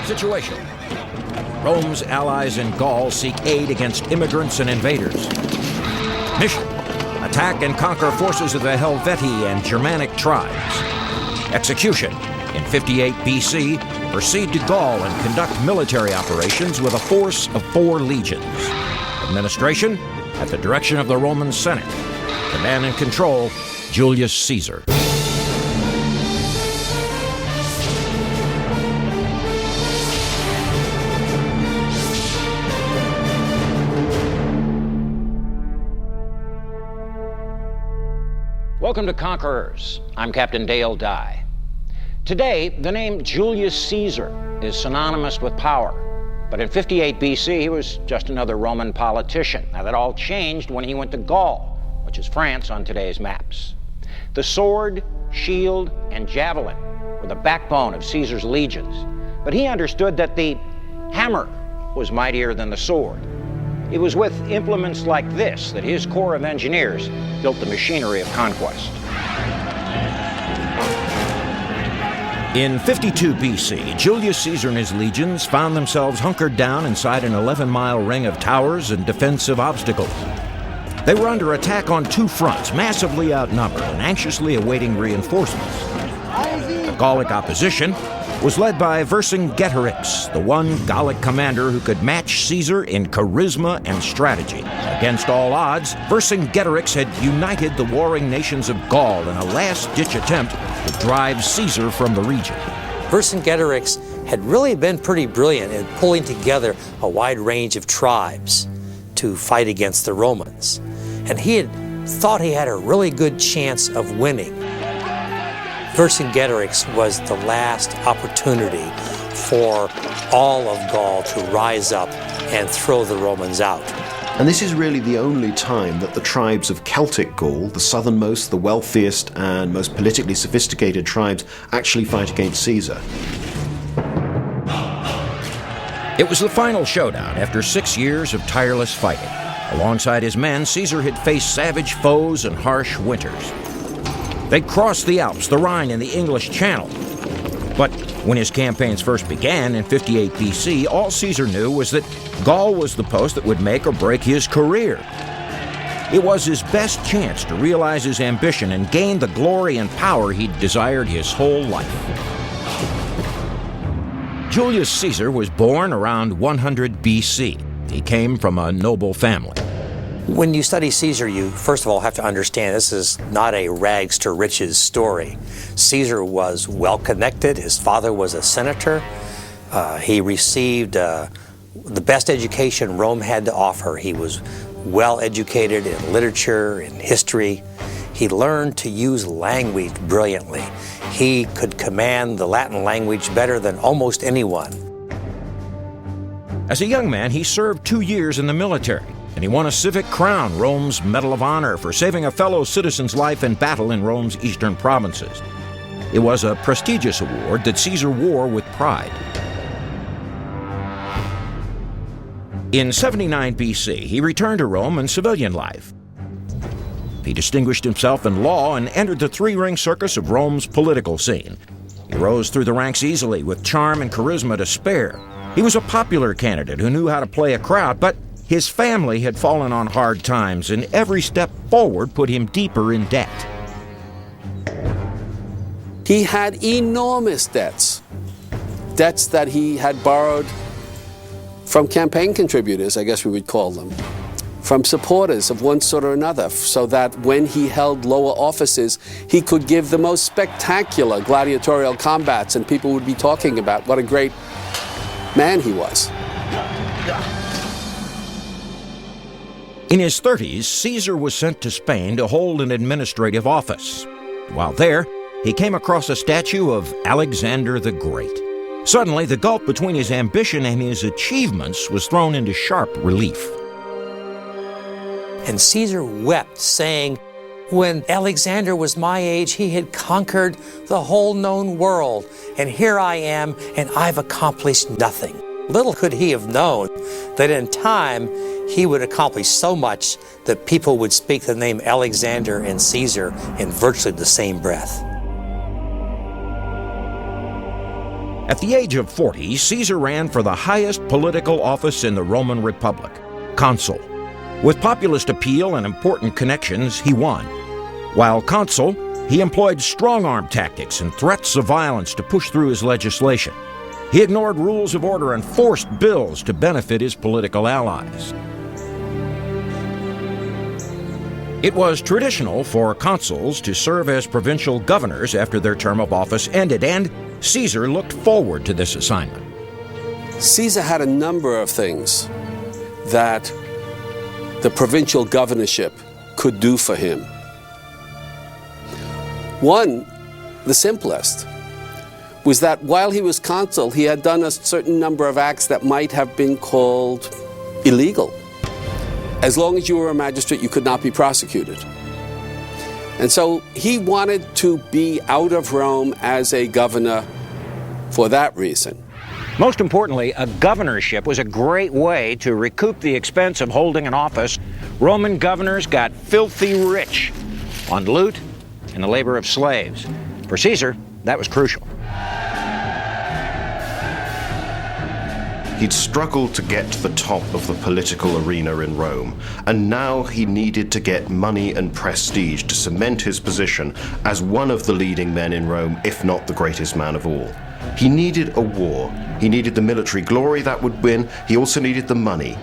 Situation: Rome's allies in Gaul seek aid against immigrants and invaders. Mission: attack and conquer forces of the Helvetii and Germanic tribes. Execution: in 58 BC, proceed to Gaul and conduct military operations with a force of 4 legions. Administration: at the direction of the Roman Senate. Command and control: Julius Caesar. Welcome to Conquerors. I'm Captain Dale Dye. Today, the name Julius Caesar is synonymous with power. But in 58 BC, he was just another Roman politician. Now, that all changed when he went to Gaul, which is France on today's maps. The sword, shield, and javelin were the backbone of Caesar's legions. But he understood that the hammer was mightier than the sword. It was with implements like this that his corps of engineers built the machinery of conquest. In 52 BC, Julius Caesar and his legions found themselves hunkered down inside an 11-mile ring of towers and defensive obstacles. They were under attack on 2 fronts, massively outnumbered and anxiously awaiting reinforcements. The Gallic opposition was led by Vercingetorix, the one Gallic commander who could match Caesar in charisma and strategy. Against all odds, Vercingetorix had united the warring nations of Gaul in a last-ditch attempt to drive Caesar from the region. Vercingetorix had really been pretty brilliant in pulling together a wide range of tribes to fight against the Romans. And he had thought he had a really good chance of winning. Vercingetorix was the last opportunity for all of Gaul to rise up and throw the Romans out. And this is really the only time that the tribes of Celtic Gaul, the southernmost, the wealthiest, and most politically sophisticated tribes, actually fight against Caesar. It was the final showdown after 6 years of tireless fighting. Alongside his men, Caesar had faced savage foes and harsh winters. They'd crossed the Alps, the Rhine, and the English Channel. But when his campaigns first began in 58 BC, all Caesar knew was that Gaul was the post that would make or break his career. It was his best chance to realize his ambition and gain the glory and power he'd desired his whole life. Julius Caesar was born around 100 BC. He came from a noble family. When you study Caesar, you first of all have to understand this is not a rags to riches story. Caesar was well connected. His father was a senator. He received the best education Rome had to offer. He was well educated in literature, in history. He learned to use language brilliantly. He could command the Latin language better than almost anyone. As a young man, he served 2 years in the military, and he won a civic crown, Rome's Medal of Honor, for saving a fellow citizen's life in battle in Rome's eastern provinces. It was a prestigious award that Caesar wore with pride. In 79 BC, he returned to Rome in civilian life. He distinguished himself in law and entered the 3-ring circus of Rome's political scene. He rose through the ranks easily, with charm and charisma to spare. He was a popular candidate who knew how to play a crowd, but his family had fallen on hard times, and every step forward put him deeper in debt. He had enormous debts that he had borrowed from campaign contributors, I guess we would call them, from supporters of one sort or another, so that when he held lower offices, he could give the most spectacular gladiatorial combats, and people would be talking about what a great man he was. In his 30s, Caesar was sent to Spain to hold an administrative office. While there, he came across a statue of Alexander the Great. Suddenly, the gulf between his ambition and his achievements was thrown into sharp relief. And Caesar wept, saying, "When Alexander was my age, he had conquered the whole known world, and here I am, and I've accomplished nothing." Little could he have known that in time he would accomplish so much that people would speak the name Alexander and Caesar in virtually the same breath. At the age of 40, Caesar ran for the highest political office in the Roman Republic, consul. With populist appeal and important connections, he won. While consul, he employed strong-arm tactics and threats of violence to push through his legislation. He ignored rules of order and forced bills to benefit his political allies. It was traditional for consuls to serve as provincial governors after their term of office ended, and Caesar looked forward to this assignment. Caesar had a number of things that the provincial governorship could do for him. One, the simplest, was that while he was consul, he had done a certain number of acts that might have been called illegal. As long as you were a magistrate, you could not be prosecuted. And so he wanted to be out of Rome as a governor for that reason. Most importantly, a governorship was a great way to recoup the expense of holding an office. Roman governors got filthy rich on loot and the labor of slaves. For Caesar, that was crucial. He'd struggled to get to the top of the political arena in Rome, and now he needed to get money and prestige to cement his position as one of the leading men in Rome, if not the greatest man of all. He needed a war. He needed the military glory that would win. He also needed the money.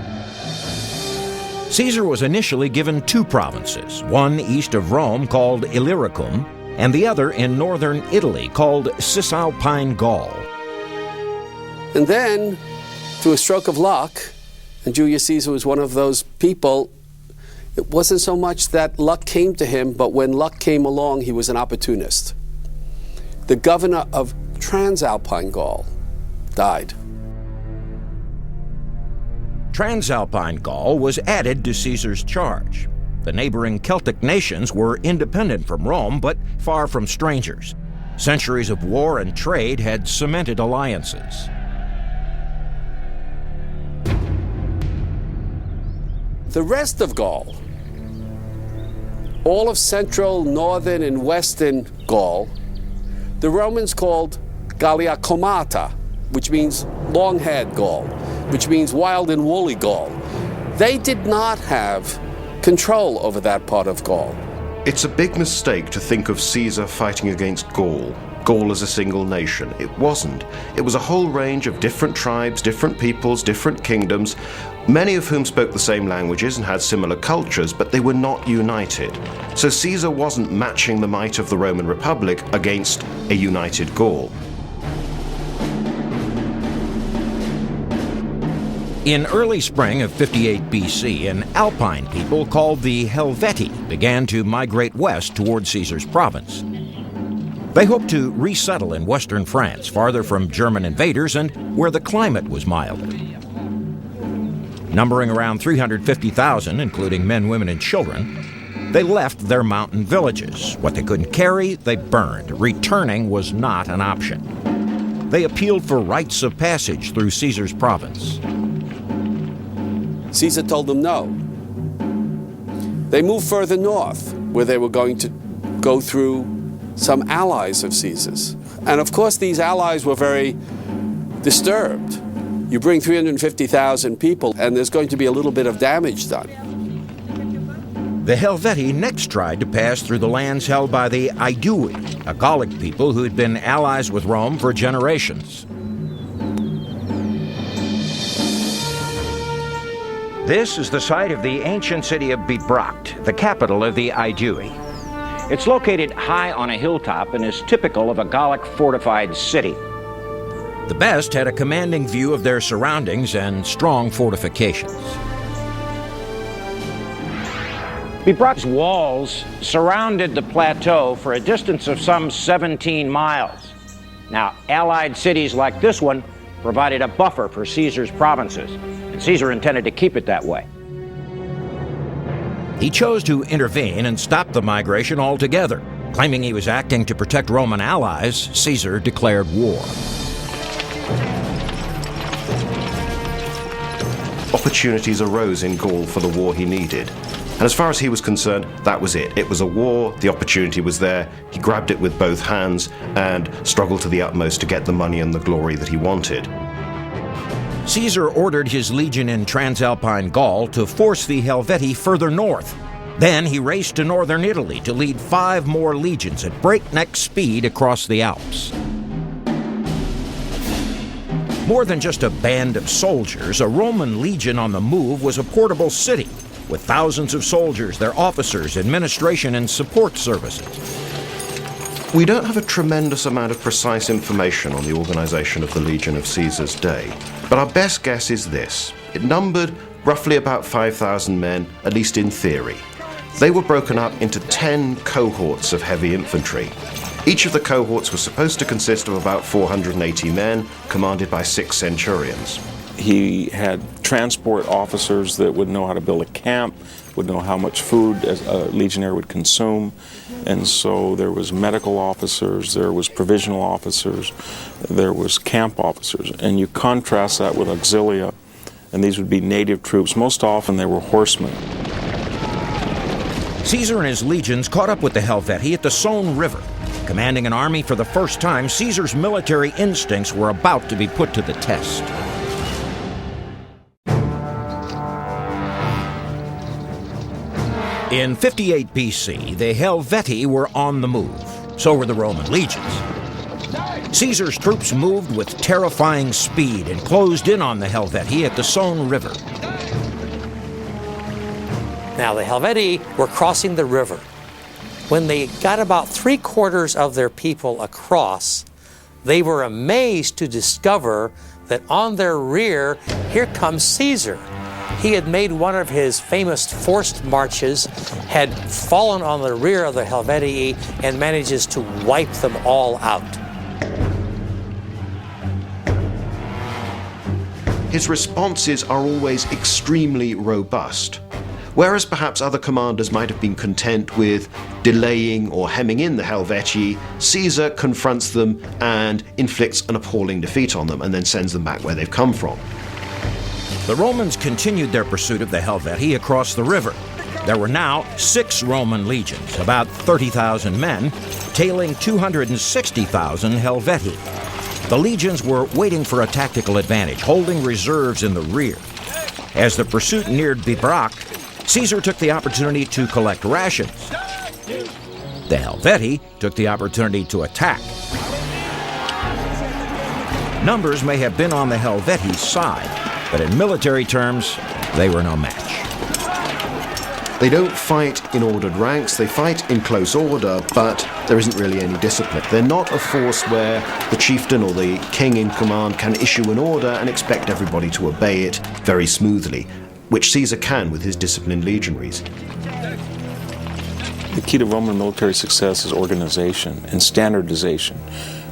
Caesar was initially given two provinces, one east of Rome called Illyricum, and the other in northern Italy called Cisalpine Gaul. And then, through a stroke of luck, and Julius Caesar was one of those people, it wasn't so much that luck came to him, but when luck came along, he was an opportunist. The governor of Transalpine Gaul died. Transalpine Gaul was added to Caesar's charge. The neighboring Celtic nations were independent from Rome, but far from strangers. Centuries of war and trade had cemented alliances. The rest of Gaul, all of central, northern, and western Gaul, the Romans called Gallia Comata, which means long-haired Gaul, which means wild and woolly Gaul. They did not have control over that part of Gaul. It's a big mistake to think of Caesar fighting against Gaul. Gaul as a single nation. It wasn't. It was a whole range of different tribes, different peoples, different kingdoms, many of whom spoke the same languages and had similar cultures, but they were not united. So Caesar wasn't matching the might of the Roman Republic against a united Gaul. In early spring of 58 BC, an Alpine people called the Helvetii began to migrate west toward Caesar's province. They hoped to resettle in western France, farther from German invaders and where the climate was milder. Numbering around 350,000, including men, women, and children, they left their mountain villages. What they couldn't carry, they burned. Returning was not an option. They appealed for rites of passage through Caesar's province. Caesar told them no. They moved further north, where they were going to go through some allies of Caesar's. And of course, these allies were very disturbed. You bring 350,000 people, and there's going to be a little bit of damage done. The Helvetii next tried to pass through the lands held by the Aedui, a Gallic people who had been allies with Rome for generations. This is the site of the ancient city of Bibracte, the capital of the Aedui. It's located high on a hilltop and is typical of a Gallic fortified city. The best had a commanding view of their surroundings and strong fortifications. Bibracte's walls surrounded the plateau for a distance of some 17 miles. Now, allied cities like this one provided a buffer for Caesar's provinces, and Caesar intended to keep it that way. He chose to intervene and stop the migration altogether. Claiming he was acting to protect Roman allies, Caesar declared war. Opportunities arose in Gaul for the war he needed. And as far as he was concerned, that was it. It was a war, the opportunity was there, he grabbed it with both hands and struggled to the utmost to get the money and the glory that he wanted. Caesar ordered his legion in Transalpine Gaul to force the Helvetii further north. Then he raced to northern Italy to lead 5 more legions at breakneck speed across the Alps. More than just a band of soldiers, a Roman legion on the move was a portable city with thousands of soldiers, their officers, administration, and support services. We don't have a tremendous amount of precise information on the organization of the Legion of Caesar's day, but our best guess is this. It numbered roughly about 5,000 men, at least in theory. They were broken up into 10 cohorts of heavy infantry. Each of the cohorts was supposed to consist of about 480 men, commanded by 6 centurions. He had transport officers that would know how to build a camp, would know how much food a legionary would consume, and so there was medical officers, there was provisional officers, there was camp officers, and you contrast that with auxilia, and these would be native troops. Most often they were horsemen. Caesar and his legions caught up with the Helvetii at the Saône River. Commanding an army for the first time, Caesar's military instincts were about to be put to the test. In 58 BC, the Helvetii were on the move. So were the Roman legions. Caesar's troops moved with terrifying speed and closed in on the Helvetii at the Saône River. Now, the Helvetii were crossing the river. When they got about 3/4 of their people across, they were amazed to discover that on their rear, here comes Caesar. He had made one of his famous forced marches, had fallen on the rear of the Helvetii, and manages to wipe them all out. His responses are always extremely robust. Whereas perhaps other commanders might have been content with delaying or hemming in the Helvetii, Caesar confronts them and inflicts an appalling defeat on them and then sends them back where they've come from. The Romans continued their pursuit of the Helvetii across the river. There were now 6 Roman legions, about 30,000 men, tailing 260,000 Helvetii. The legions were waiting for a tactical advantage, holding reserves in the rear. As the pursuit neared Bibracte, Caesar took the opportunity to collect rations. The Helvetii took the opportunity to attack. Numbers may have been on the Helvetii's side, but in military terms, they were no match. They don't fight in ordered ranks, they fight in close order, but there isn't really any discipline. They're not a force where the chieftain or the king in command can issue an order and expect everybody to obey it very smoothly, which Caesar can with his disciplined legionaries. The key to Roman military success is organization and standardization.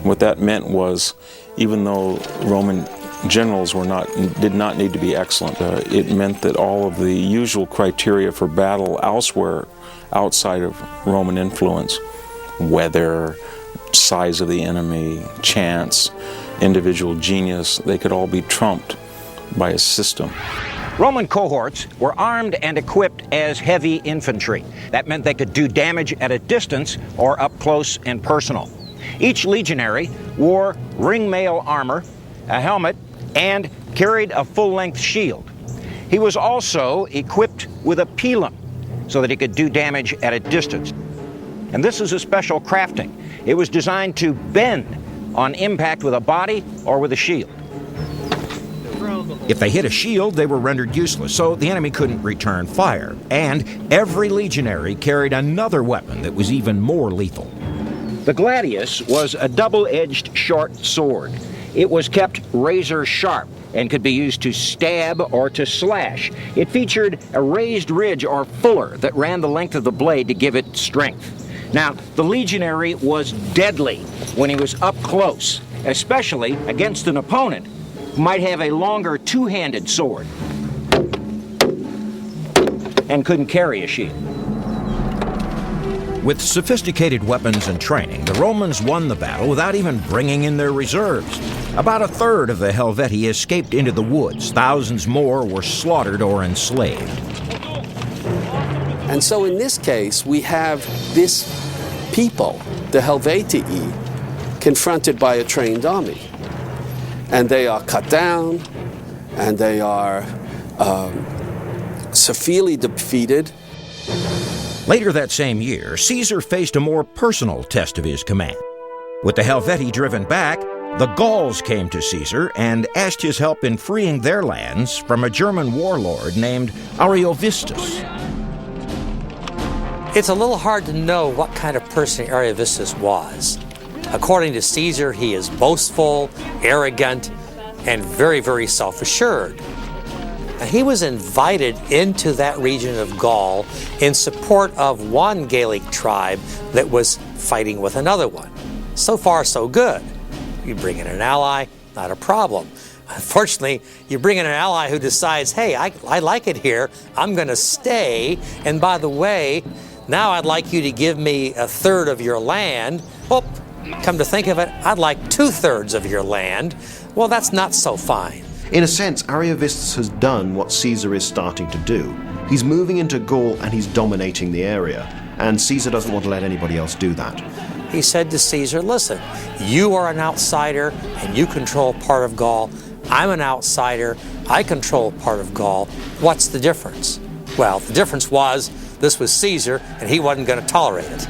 What that meant was, even though Roman generals did not need to be excellent, it meant that all of the usual criteria for battle elsewhere outside of Roman influence, weather, size of the enemy, chance, individual genius, they could all be trumped by a system. Roman cohorts were armed and equipped as heavy infantry. That meant they could do damage at a distance or up close and personal. Each legionary wore ring-mail armor, a helmet, and carried a full-length shield. He was also equipped with a pilum so that he could do damage at a distance. And this is a special crafting. It was designed to bend on impact with a body or with a shield. If they hit a shield, they were rendered useless, so the enemy couldn't return fire. And every legionary carried another weapon that was even more lethal. The gladius was a double-edged short sword. It was kept razor sharp and could be used to stab or to slash. It featured a raised ridge or fuller that ran the length of the blade to give it strength. Now, the legionary was deadly when he was up close, especially against an opponent who might have a longer two-handed sword and couldn't carry a shield. With sophisticated weapons and training, the Romans won the battle without even bringing in their reserves. About a third of the Helvetii escaped into the woods. Thousands more were slaughtered or enslaved. And so in this case, we have this people, the Helvetii, confronted by a trained army. And they are cut down, and they are severely defeated. Later that same year, Caesar faced a more personal test of his command. With the Helvetii driven back, the Gauls came to Caesar and asked his help in freeing their lands from a German warlord named Ariovistus. It's a little hard to know what kind of person Ariovistus was. According to Caesar, he is boastful, arrogant, and very, very self-assured. He was invited into that region of Gaul in support of one Gaelic tribe that was fighting with another one. So far, so good. You bring in an ally, not a problem. Unfortunately, you bring in an ally who decides, hey, I like it here, I'm going to stay, and by the way, now I'd like you to give me a third of your land. Oh, come to think of it, I'd like 2/3 of your land. Well, that's not so fine. In a sense, Ariovistus has done what Caesar is starting to do. He's moving into Gaul and he's dominating the area, and Caesar doesn't want to let anybody else do that. He said to Caesar, listen, you are an outsider and you control part of Gaul. I'm an outsider, I control part of Gaul. What's the difference? Well, the difference was this was Caesar and he wasn't going to tolerate it.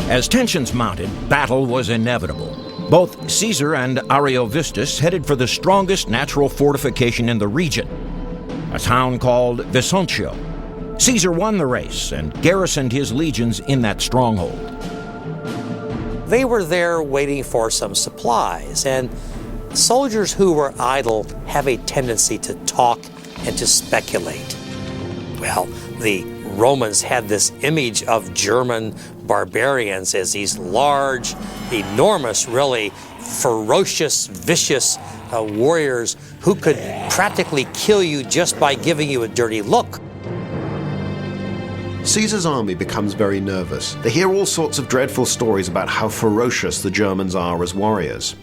As tensions mounted, battle was inevitable. Both Caesar and Ariovistus headed for the strongest natural fortification in the region, a town called Vesontio. Caesar won the race and garrisoned his legions in that stronghold. They were there waiting for some supplies, and soldiers who were idle have a tendency to talk and to speculate. Well, the Romans had this image of German barbarians as these large, enormous, really ferocious, vicious warriors who could practically kill you just by giving you a dirty look. Caesar's army becomes very nervous. They hear all sorts of dreadful stories about how ferocious the Germans are as warriors.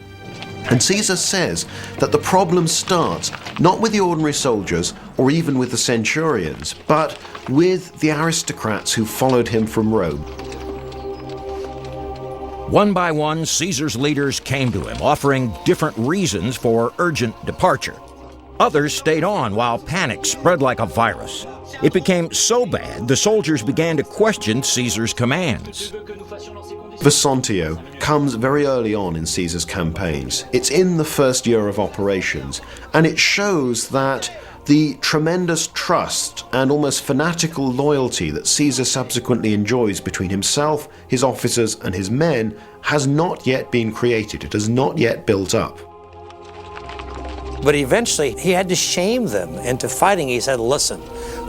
And Caesar says that the problem starts not with the ordinary soldiers or even with the centurions, but with the aristocrats who followed him from Rome. One by one, Caesar's leaders came to him, offering different reasons for urgent departure. Others stayed on while panic spread like a virus. It became so bad, the soldiers began to question Caesar's commands. Vesontio comes very early on in Caesar's campaigns. It's in the first year of operations, and it shows that the tremendous trust and almost fanatical loyalty that Caesar subsequently enjoys between himself, his officers, and his men has not yet been created. It has not yet built up. But eventually, he had to shame them into fighting. He said, listen,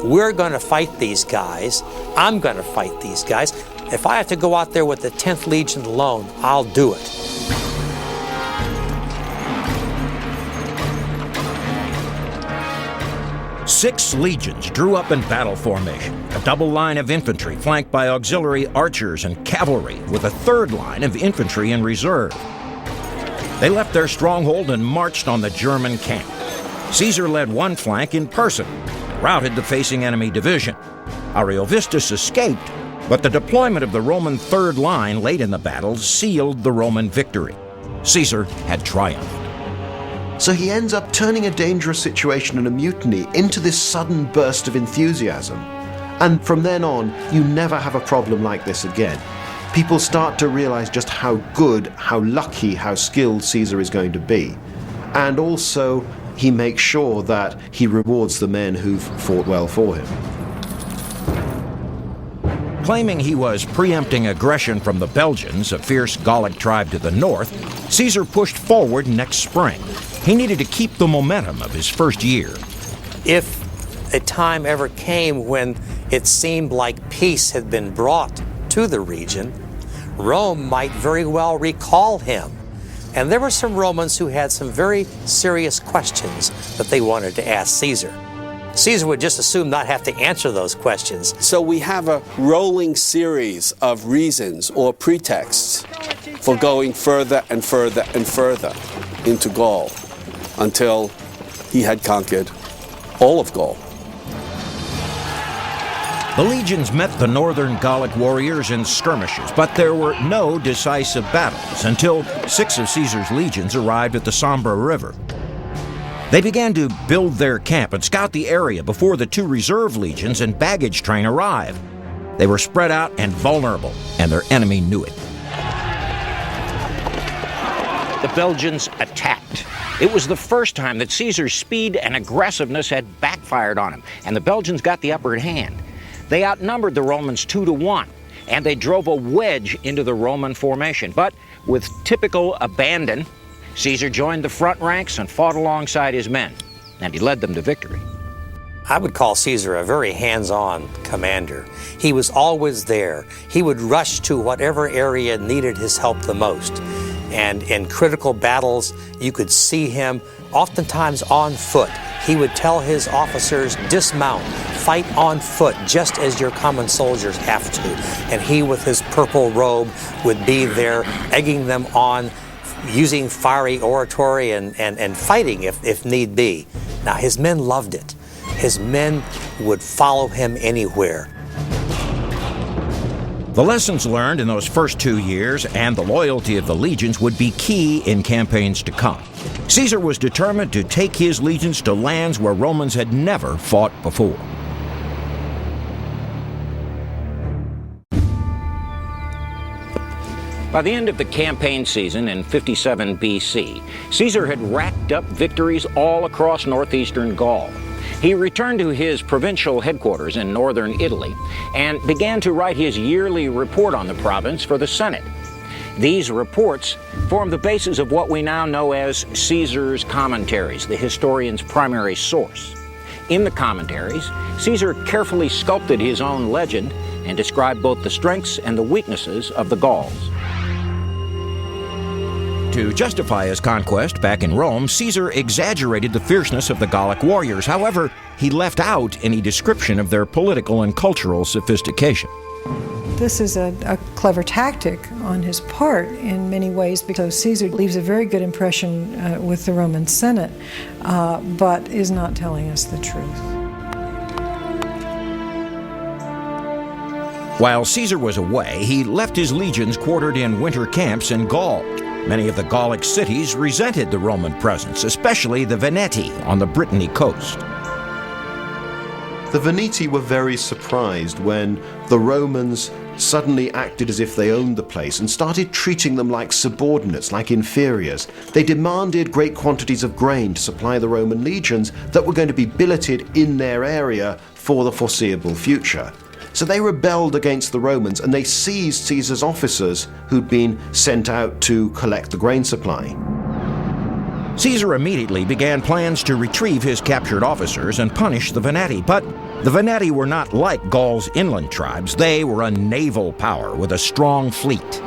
we're going to fight these guys. I'm going to fight these guys. If I have to go out there with the 10th Legion alone, I'll do it. Six legions drew up in battle formation, a double line of infantry flanked by auxiliary archers and cavalry, with a third line of infantry in reserve. They left their stronghold and marched on the German camp. Caesar led one flank in person, routed the facing enemy division. Ariovistus escaped, but the deployment of the Roman third line late in the battle sealed the Roman victory. Caesar had triumphed. So he ends up turning a dangerous situation and a mutiny into this sudden burst of enthusiasm. And from then on, you never have a problem like this again. People start to realize just how good, how lucky, how skilled Caesar is going to be. And also, he makes sure that he rewards the men who've fought well for him. Claiming he was preempting aggression from the Belgians, a fierce Gallic tribe to the north, Caesar pushed forward next spring. He needed to keep the momentum of his first year. If a time ever came when it seemed like peace had been brought to the region, Rome might very well recall him. And there were some Romans who had some very serious questions that they wanted to ask Caesar. Caesar would just as soon not have to answer those questions. So we have a rolling series of reasons or pretexts for going further and further and further into Gaul until he had conquered all of Gaul. The legions met the northern Gallic warriors in skirmishes, but there were no decisive battles until 6 of Caesar's legions arrived at the Sambre River. They began to build their camp and scout the area before the 2 reserve legions and baggage train arrived. They were spread out and vulnerable, and their enemy knew it. The Belgians attacked. It was the first time that Caesar's speed and aggressiveness had backfired on him, and the Belgians got the upper hand. They outnumbered the Romans 2-1, and they drove a wedge into the Roman formation. But with typical abandon, Caesar joined the front ranks and fought alongside his men, and he led them to victory. I would call Caesar a very hands-on commander. He was always there. He would rush to whatever area needed his help the most. And in critical battles, you could see him oftentimes on foot. He would tell his officers, dismount, fight on foot, just as your common soldiers have to. And he, with his purple robe, would be there egging them on, using fiery oratory and fighting if need be. Now, his men loved it. His men would follow him anywhere. The lessons learned in those first 2 years and the loyalty of the legions would be key in campaigns to come. Caesar was determined to take his legions to lands where Romans had never fought before. By the end of the campaign season in 57 BC, Caesar had racked up victories all across northeastern Gaul. He returned to his provincial headquarters in northern Italy and began to write his yearly report on the province for the Senate. These reports form the basis of what we now know as Caesar's commentaries, the historian's primary source. In the commentaries, Caesar carefully sculpted his own legend and described both the strengths and the weaknesses of the Gauls. To justify his conquest back in Rome, Caesar exaggerated the fierceness of the Gallic warriors. However, he left out any description of their political and cultural sophistication. This is a clever tactic on his part in many ways, because Caesar leaves a very good impression with the Roman Senate, but is not telling us the truth. While Caesar was away, he left his legions quartered in winter camps in Gaul. Many of the Gallic cities resented the Roman presence, especially the Veneti on the Brittany coast. The Veneti were very surprised when the Romans suddenly acted as if they owned the place and started treating them like subordinates, like inferiors. They demanded great quantities of grain to supply the Roman legions that were going to be billeted in their area for the foreseeable future. So they rebelled against the Romans and they seized Caesar's officers who'd been sent out to collect the grain supply. Caesar immediately began plans to retrieve his captured officers and punish the Veneti, but the Veneti were not like Gaul's inland tribes. They were a naval power with a strong fleet.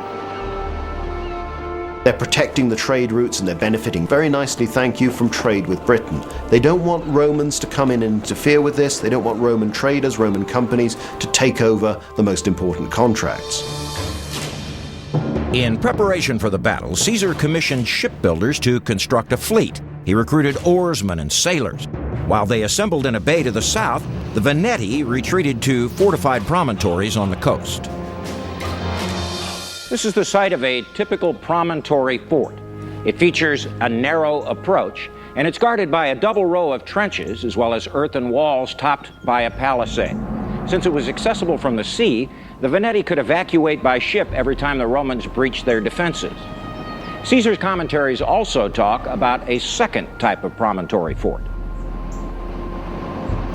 They're protecting the trade routes and they're benefiting very nicely, thank you, from trade with Britain. They don't want Romans to come in and interfere with this. They don't want Roman traders, Roman companies to take over the most important contracts. In preparation for the battle, Caesar commissioned shipbuilders to construct a fleet. He recruited oarsmen and sailors. While they assembled in a bay to the south, the Veneti retreated to fortified promontories on the coast. This is the site of a typical promontory fort. It features a narrow approach, and it's guarded by a double row of trenches as well as earthen walls topped by a palisade. Since it was accessible from the sea, the Veneti could evacuate by ship every time the Romans breached their defenses. Caesar's commentaries also talk about a second type of promontory fort.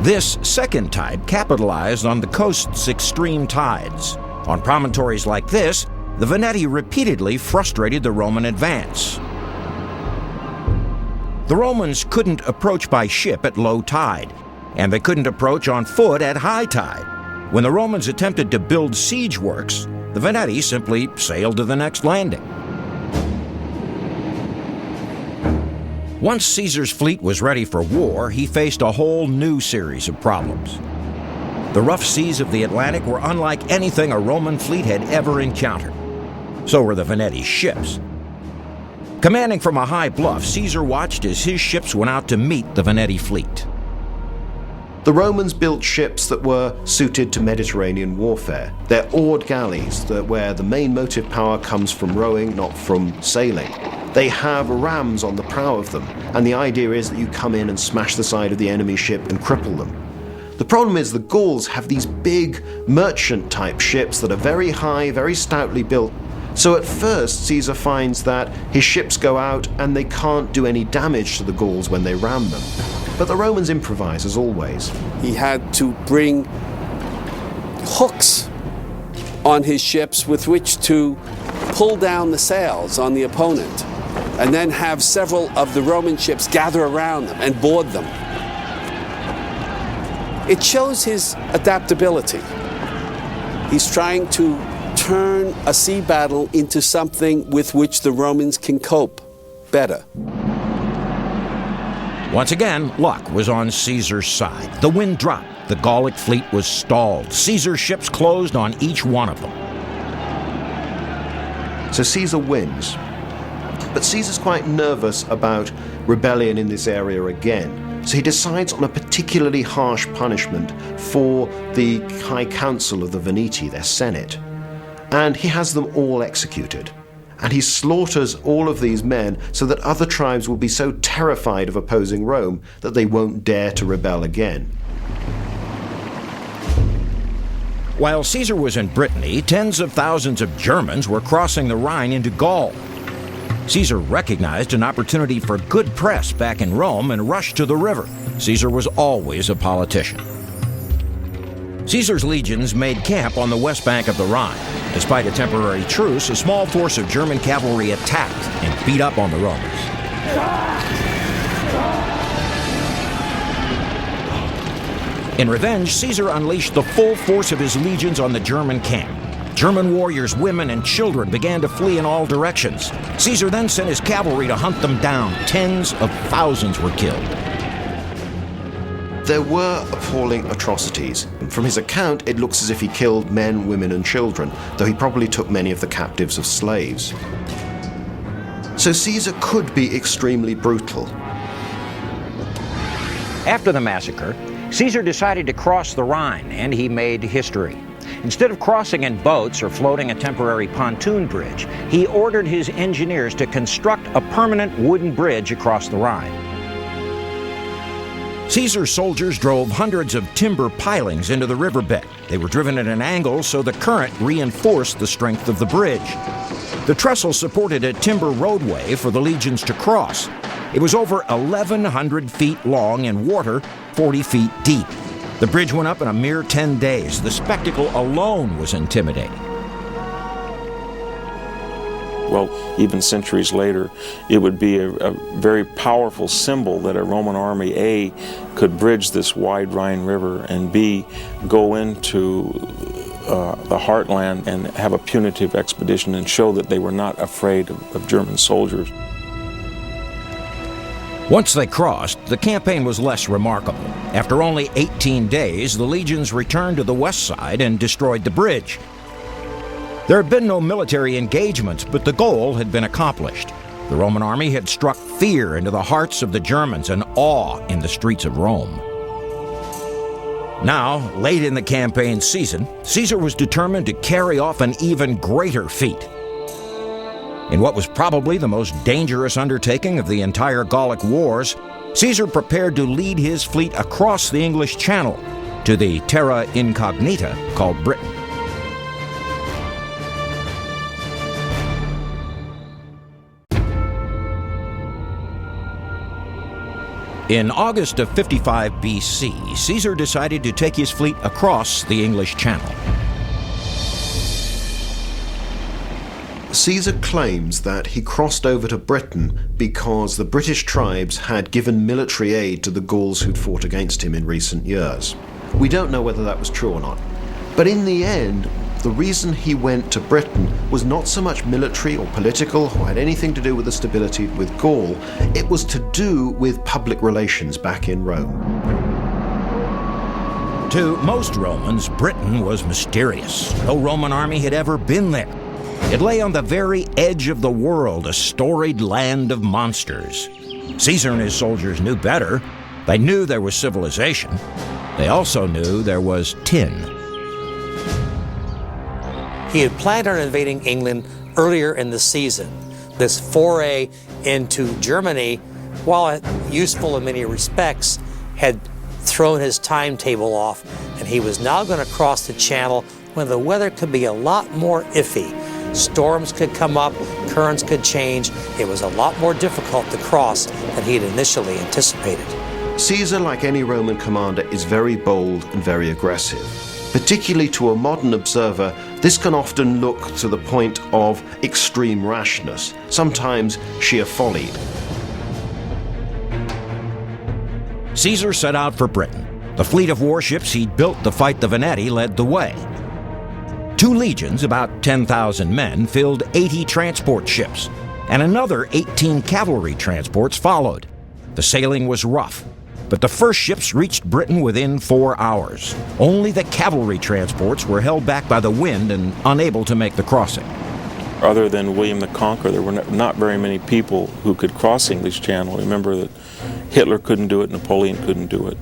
This second type capitalized on the coast's extreme tides. On promontories like this, the Veneti repeatedly frustrated the Roman advance. The Romans couldn't approach by ship at low tide, and they couldn't approach on foot at high tide. When the Romans attempted to build siege works, the Veneti simply sailed to the next landing. Once Caesar's fleet was ready for war, he faced a whole new series of problems. The rough seas of the Atlantic were unlike anything a Roman fleet had ever encountered. So were the Veneti's ships. Commanding from a high bluff, Caesar watched as his ships went out to meet the Veneti fleet. The Romans built ships that were suited to Mediterranean warfare. They're oared galleys, where the main motive power comes from rowing, not from sailing. They have rams on the prow of them, and the idea is that you come in and smash the side of the enemy ship and cripple them. The problem is the Gauls have these big merchant-type ships that are very high, very stoutly built. So at first, Caesar finds that his ships go out and they can't do any damage to the Gauls when they ram them. But the Romans improvise, as always. He had to bring hooks on his ships with which to pull down the sails on the opponent, and then have several of the Roman ships gather around them and board them. It shows his adaptability. He's trying to turn a sea battle into something with which the Romans can cope better. Once again, luck was on Caesar's side. The wind dropped. The Gallic fleet was stalled. Caesar's ships closed on each one of them. So Caesar wins. But Caesar's quite nervous about rebellion in this area again. So he decides on a particularly harsh punishment for the High Council of the Veneti, their Senate. And he has them all executed. And he slaughters all of these men so that other tribes will be so terrified of opposing Rome that they won't dare to rebel again. While Caesar was in Brittany, tens of thousands of Germans were crossing the Rhine into Gaul. Caesar recognized an opportunity for good press back in Rome and rushed to the river. Caesar was always a politician. Caesar's legions made camp on the west bank of the Rhine. Despite a temporary truce, a small force of German cavalry attacked and beat up on the Romans. In revenge, Caesar unleashed the full force of his legions on the German camp. German warriors, women, and children began to flee in all directions. Caesar then sent his cavalry to hunt them down. Tens of thousands were killed. There were appalling atrocities. From his account, it looks as if he killed men, women, and children, though he probably took many of the captives as slaves. So Caesar could be extremely brutal. After the massacre, Caesar decided to cross the Rhine, and he made history. Instead of crossing in boats or floating a temporary pontoon bridge, he ordered his engineers to construct a permanent wooden bridge across the Rhine. Caesar's soldiers drove hundreds of timber pilings into the riverbed. They were driven at an angle so the current reinforced the strength of the bridge. The trestle supported a timber roadway for the legions to cross. It was over 1,100 feet long and water 40 feet deep. The bridge went up in a mere 10 days. The spectacle alone was intimidating. Well, even centuries later, it would be a very powerful symbol that a Roman army, A, could bridge this wide Rhine River, and B, go into the heartland and have a punitive expedition and show that they were not afraid of German soldiers. Once they crossed, the campaign was less remarkable. After only 18 days, the legions returned to the west side and destroyed the bridge. There had been no military engagements, but the goal had been accomplished. The Roman army had struck fear into the hearts of the Germans and awe in the streets of Rome. Now, late in the campaign season, Caesar was determined to carry off an even greater feat. In what was probably the most dangerous undertaking of the entire Gallic Wars, Caesar prepared to lead his fleet across the English Channel to the terra incognita called Britain. In August of 55 BC, Caesar decided to take his fleet across the English Channel. Caesar claims that he crossed over to Britain because the British tribes had given military aid to the Gauls who'd fought against him in recent years. We don't know whether that was true or not. But in the end, the reason he went to Britain was not so much military or political or had anything to do with the stability with Gaul. It was to do with public relations back in Rome. To most Romans, Britain was mysterious. No Roman army had ever been there. It lay on the very edge of the world, a storied land of monsters. Caesar and his soldiers knew better. They knew there was civilization. They also knew there was tin. He had planned on invading England earlier in the season. This foray into Germany, while useful in many respects, had thrown his timetable off, and he was now going to cross the channel when the weather could be a lot more iffy. Storms could come up, currents could change. It was a lot more difficult to cross than he had initially anticipated. Caesar, like any Roman commander, is very bold and very aggressive. Particularly to a modern observer, this can often look to the point of extreme rashness, sometimes sheer folly. Caesar set out for Britain. The fleet of warships he'd built to fight the Veneti led the way. 2 legions, about 10,000 men, filled 80 transport ships, and another 18 cavalry transports followed. The sailing was rough, but the first ships reached Britain within 4 hours. Only the cavalry transports were held back by the wind and unable to make the crossing. Other than William the Conqueror, there were not very many people who could cross the English Channel. Remember that Hitler couldn't do it, Napoleon couldn't do it.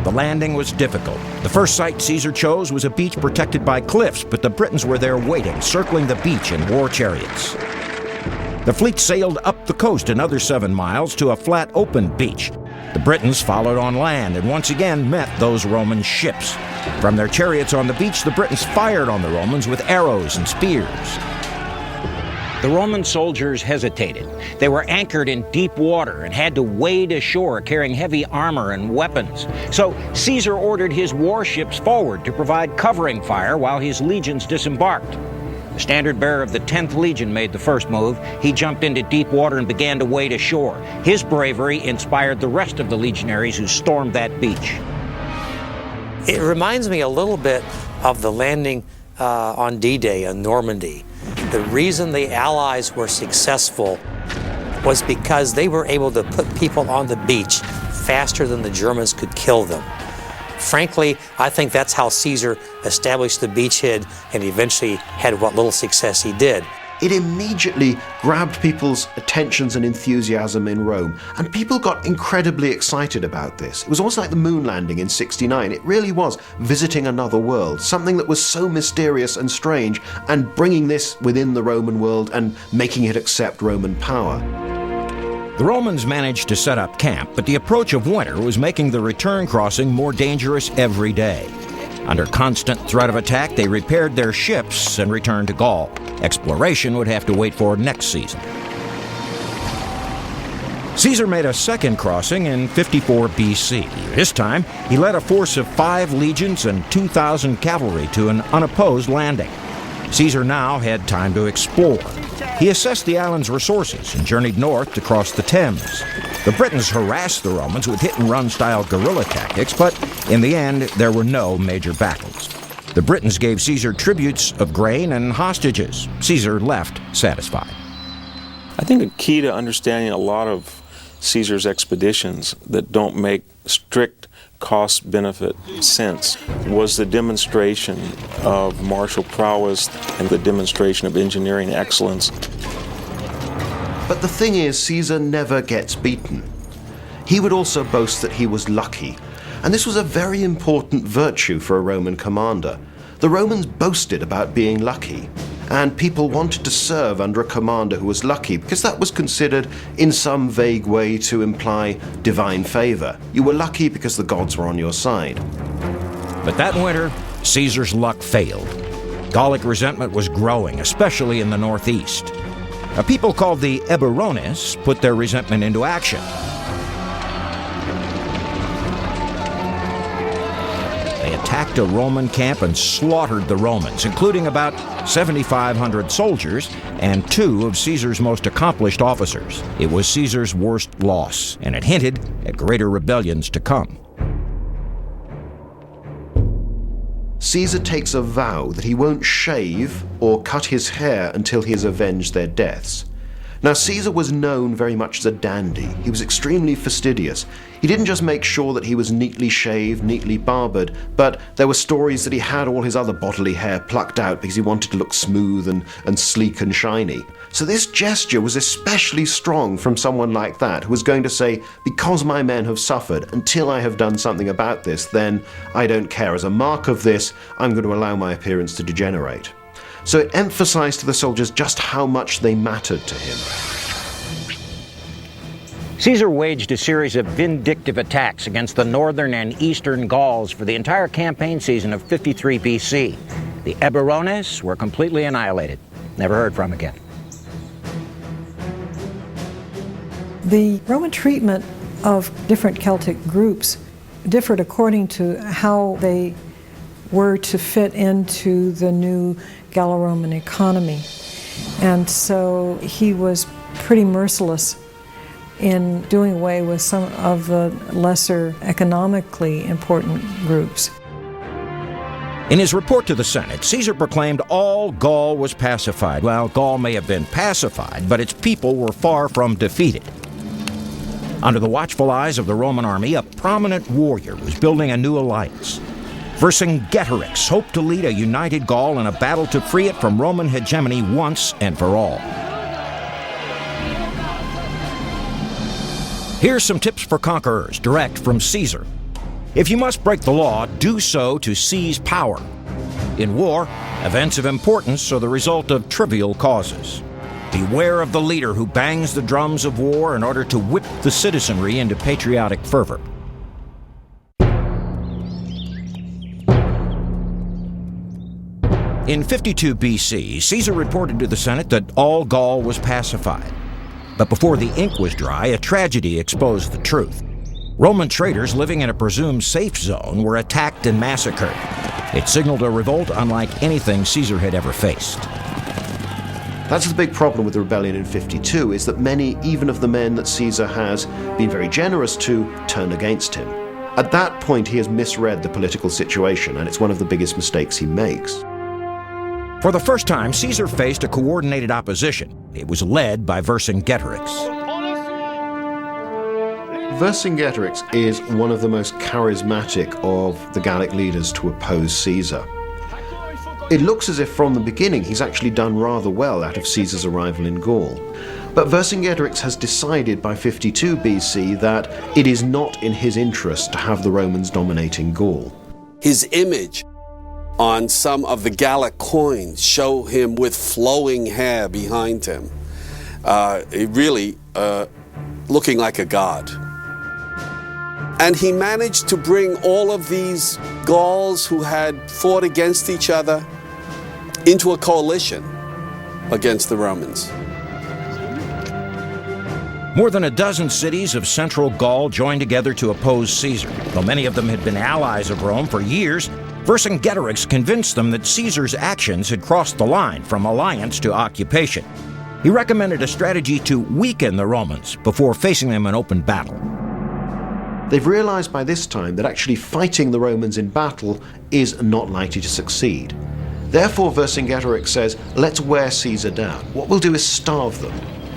The landing was difficult. The first site Caesar chose was a beach protected by cliffs, but the Britons were there waiting, circling the beach in war chariots. The fleet sailed up the coast another 7 miles to a flat, open beach. The Britons followed on land and once again met those Roman ships. From their chariots on the beach, the Britons fired on the Romans with arrows and spears. The Roman soldiers hesitated. They were anchored in deep water and had to wade ashore carrying heavy armor and weapons. So Caesar ordered his warships forward to provide covering fire while his legions disembarked. The standard bearer of the 10th Legion made the first move. He jumped into deep water and began to wade ashore. His bravery inspired the rest of the legionaries who stormed that beach. It reminds me a little bit of the landing on D-Day in Normandy. The reason the Allies were successful was because they were able to put people on the beach faster than the Germans could kill them. Frankly, I think that's how Caesar established the beachhead and eventually had what little success he did. It immediately grabbed people's attentions and enthusiasm in Rome, and people got incredibly excited about this. It was almost like the moon landing in '69. It really was visiting another world, something that was so mysterious and strange, and bringing this within the Roman world and making it accept Roman power. The Romans managed to set up camp, but the approach of winter was making the return crossing more dangerous every day. Under constant threat of attack, they repaired their ships and returned to Gaul. Exploration would have to wait for next season. Caesar made a second crossing in 54 BC. This time, he led a force of 5 legions and 2,000 cavalry to an unopposed landing. Caesar now had time to explore. He assessed the island's resources and journeyed north to cross the Thames. The Britons harassed the Romans with hit-and-run style guerrilla tactics, but in the end, there were no major battles. The Britons gave Caesar tributes of grain and hostages. Caesar left satisfied. I think a key to understanding a lot of Caesar's expeditions that don't make strict cost-benefit sense was the demonstration of martial prowess and the demonstration of engineering excellence. But the thing is, Caesar never gets beaten. He would also boast that he was lucky, and this was a very important virtue for a Roman commander. The Romans boasted about being lucky, and people wanted to serve under a commander who was lucky because that was considered in some vague way to imply divine favor. You were lucky because the gods were on your side. But that winter, Caesar's luck failed. Gallic resentment was growing, especially in the northeast. A people called the Eburones put their resentment into action. They attacked a Roman camp and slaughtered the Romans, including about 7,500 soldiers and 2 of Caesar's most accomplished officers. It was Caesar's worst loss, and it hinted at greater rebellions to come. Caesar takes a vow that he won't shave or cut his hair until he has avenged their deaths. Now, Caesar was known very much as a dandy. He was extremely fastidious. He didn't just make sure that he was neatly shaved, neatly barbered, but there were stories that he had all his other bodily hair plucked out because he wanted to look smooth and sleek and shiny. So this gesture was especially strong from someone like that, who was going to say, because my men have suffered, until I have done something about this, then I don't care. As a mark of this, I'm going to allow my appearance to degenerate. So it emphasized to the soldiers just how much they mattered to him. Caesar waged a series of vindictive attacks against the northern and eastern Gauls for the entire campaign season of 53 BC. The Eburones were completely annihilated, never heard from again. The Roman treatment of different Celtic groups differed according to how they were to fit into the new Gallo-Roman economy. And so he was pretty merciless in doing away with some of the lesser economically important groups. In his report to the Senate, Caesar proclaimed all Gaul was pacified. Well, Gaul may have been pacified, but its people were far from defeated. Under the watchful eyes of the Roman army, a prominent warrior was building a new alliance. Vercingetorix hoped to lead a united Gaul in a battle to free it from Roman hegemony once and for all. Here's some tips for conquerors, direct from Caesar. If you must break the law, do so to seize power. In war, events of importance are the result of trivial causes. Beware of the leader who bangs the drums of war in order to whip the citizenry into patriotic fervor. In 52 BC, Caesar reported to the Senate that all Gaul was pacified. But before the ink was dry, a tragedy exposed the truth. Roman traders living in a presumed safe zone were attacked and massacred. It signaled a revolt unlike anything Caesar had ever faced. That's the big problem with the rebellion in 52, is that many, even of the men that Caesar has been very generous to, turn against him. At that point, he has misread the political situation, and it's one of the biggest mistakes he makes. For the first time, Caesar faced a coordinated opposition. It was led by Vercingetorix. Vercingetorix is one of the most charismatic of the Gallic leaders to oppose Caesar. It looks as if from the beginning he's actually done rather well out of Caesar's arrival in Gaul. But Vercingetorix has decided by 52 BC that it is not in his interest to have the Romans dominating Gaul. His image on some of the Gallic coins show him with flowing hair behind him, really looking like a god. And he managed to bring all of these Gauls who had fought against each other into a coalition against the Romans. More than a dozen cities of central Gaul joined together to oppose Caesar. Though many of them had been allies of Rome for years, Vercingetorix convinced them that Caesar's actions had crossed the line from alliance to occupation. He recommended a strategy to weaken the Romans before facing them in open battle. They've realized by this time that actually fighting the Romans in battle is not likely to succeed. Therefore, Vercingetorix says, let's wear Caesar down. What we'll do is starve them.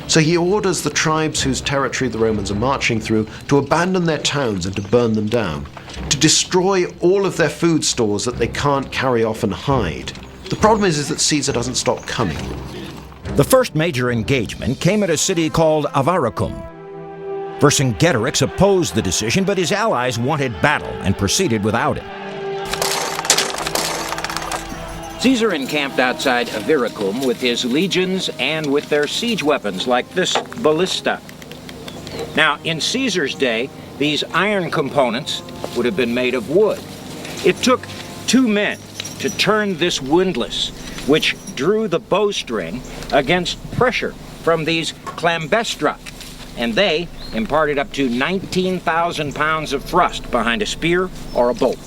So he orders the tribes whose territory the Romans are marching through to abandon their towns and to burn them down, to destroy all of their food stores that they can't carry off and hide. The problem is that Caesar doesn't stop coming. The first major engagement came at a city called Avaricum. Vercingetorix opposed the decision, but his allies wanted battle and proceeded without it. Caesar encamped outside Avaricum with his legions and with their siege weapons like this ballista. Now, in Caesar's day, these iron components would have been made of wood. It took 2 men to turn this windlass, which drew the bowstring against pressure from these clambestra, and they imparted up to 19,000 pounds of thrust behind a spear or a bolt.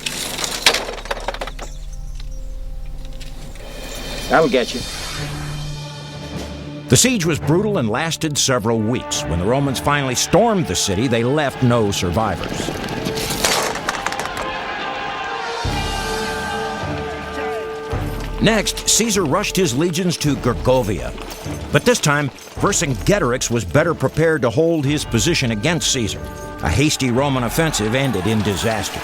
That'll get you. The siege was brutal and lasted several weeks. When the Romans finally stormed the city, they left no survivors. Next, Caesar rushed his legions to Gergovia. But this time, Vercingetorix was better prepared to hold his position against Caesar. A hasty Roman offensive ended in disaster.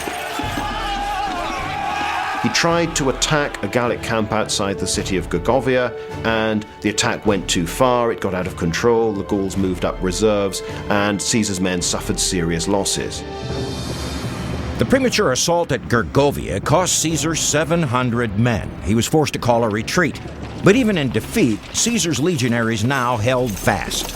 He tried to attack a Gallic camp outside the city of Gergovia, and the attack went too far, it got out of control, the Gauls moved up reserves, and Caesar's men suffered serious losses. The premature assault at Gergovia cost Caesar 700 men. He was forced to call a retreat. But even in defeat, Caesar's legionaries now held fast.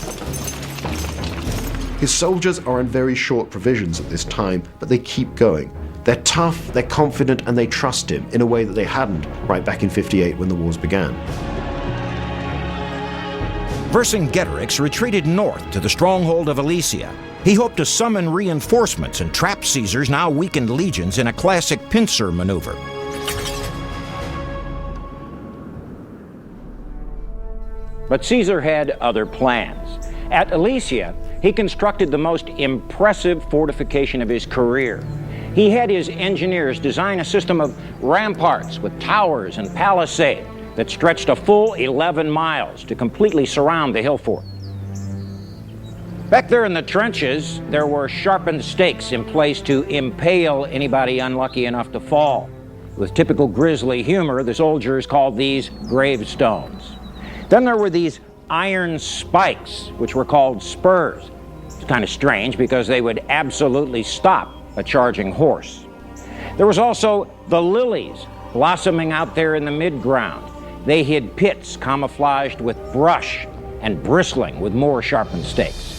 His soldiers are on very short provisions at this time, but they keep going. They're tough, they're confident, and they trust him in a way that they hadn't right back in 58 when the wars began. Vercingetorix retreated north to the stronghold of Alesia. He hoped to summon reinforcements and trap Caesar's now weakened legions in a classic pincer maneuver. But Caesar had other plans. At Alesia, he constructed the most impressive fortification of his career. He had his engineers design a system of ramparts with towers and palisade that stretched a full 11 miles to completely surround the hill fort. Back there in the trenches, there were sharpened stakes in place to impale anybody unlucky enough to fall. With typical grisly humor, the soldiers called these gravestones. Then there were these iron spikes, which were called spurs. It's kind of strange because they would absolutely stop a charging horse. There was also the lilies blossoming out there in the mid-ground. They hid pits camouflaged with brush and bristling with more sharpened stakes.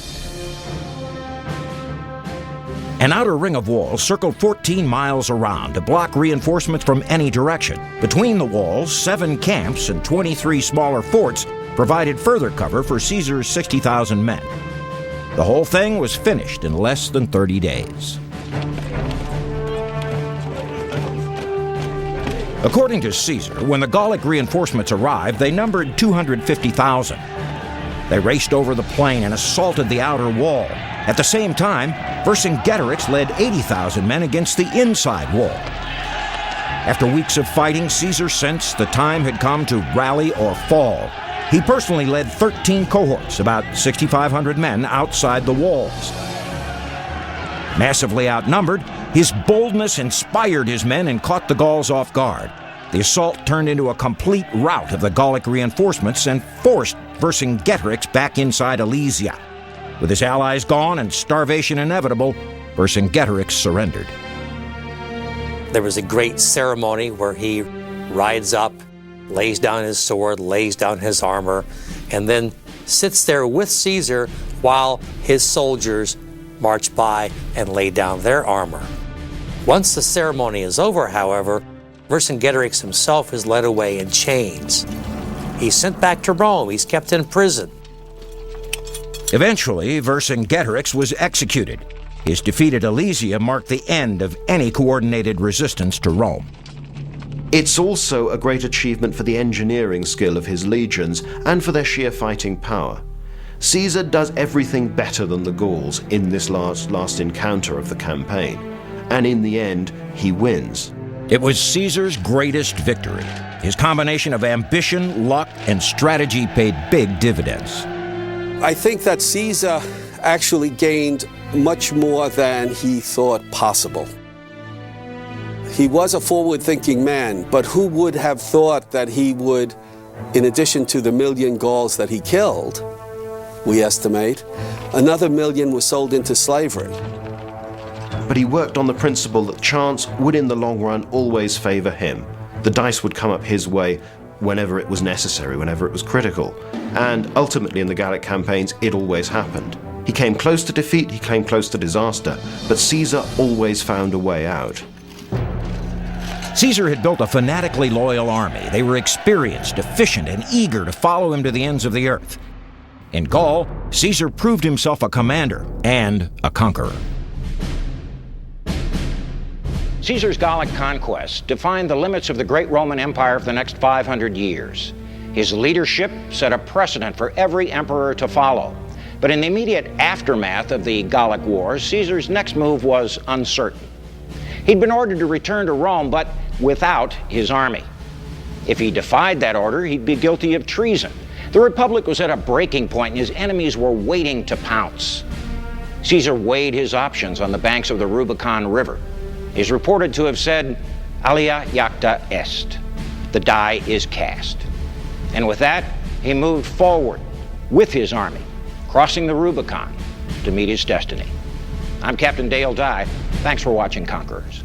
An outer ring of walls circled 14 miles around to block reinforcements from any direction. Between the walls, 7 camps and 23 smaller forts provided further cover for Caesar's 60,000 men. The whole thing was finished in less than 30 days. According to Caesar, when the Gallic reinforcements arrived, they numbered 250,000. They raced over the plain and assaulted the outer wall. At the same time, Vercingetorix led 80,000 men against the inside wall. After weeks of fighting, Caesar sensed the time had come to rally or fall. He personally led 13 cohorts, about 6,500 men, outside the walls. Massively outnumbered, his boldness inspired his men and caught the Gauls off guard. The assault turned into a complete rout of the Gallic reinforcements and forced Vercingetorix back inside Alesia. With his allies gone and starvation inevitable, Vercingetorix surrendered. There was a great ceremony where he rides up, lays down his sword, lays down his armor, and then sits there with Caesar while his soldiers march by and lay down their armor. Once the ceremony is over, however, Vercingetorix himself is led away in chains. He's sent back to Rome. He's kept in prison. Eventually, Vercingetorix was executed. His defeat at Alesia marked the end of any coordinated resistance to Rome. It's also a great achievement for the engineering skill of his legions and for their sheer fighting power. Caesar does everything better than the Gauls in this last encounter of the campaign, and in the end, he wins. It was Caesar's greatest victory. His combination of ambition, luck, and strategy paid big dividends. I think that Caesar actually gained much more than he thought possible. He was a forward-thinking man, but who would have thought that he would, in addition to the 1 million Gauls that he killed, we estimate, another 1 million was sold into slavery. But he worked on the principle that chance would in the long run always favor him. The dice would come up his way whenever it was necessary, whenever it was critical. And ultimately in the Gallic campaigns, it always happened. He came close to defeat, he came close to disaster, but Caesar always found a way out. Caesar had built a fanatically loyal army. They were experienced, efficient, and eager to follow him to the ends of the earth. In Gaul, Caesar proved himself a commander and a conqueror. Caesar's Gallic conquest defined the limits of the great Roman Empire for the next 500 years. His leadership set a precedent for every emperor to follow. But in the immediate aftermath of the Gallic Wars, Caesar's next move was uncertain. He'd been ordered to return to Rome, but without his army. If he defied that order, he'd be guilty of treason. The Republic was at a breaking point, and his enemies were waiting to pounce. Caesar weighed his options on the banks of the Rubicon River. He's reported to have said, "Alia jacta est," the die is cast. And with that, he moved forward with his army, crossing the Rubicon to meet his destiny. I'm Captain Dale Dye. Thanks for watching Conquerors.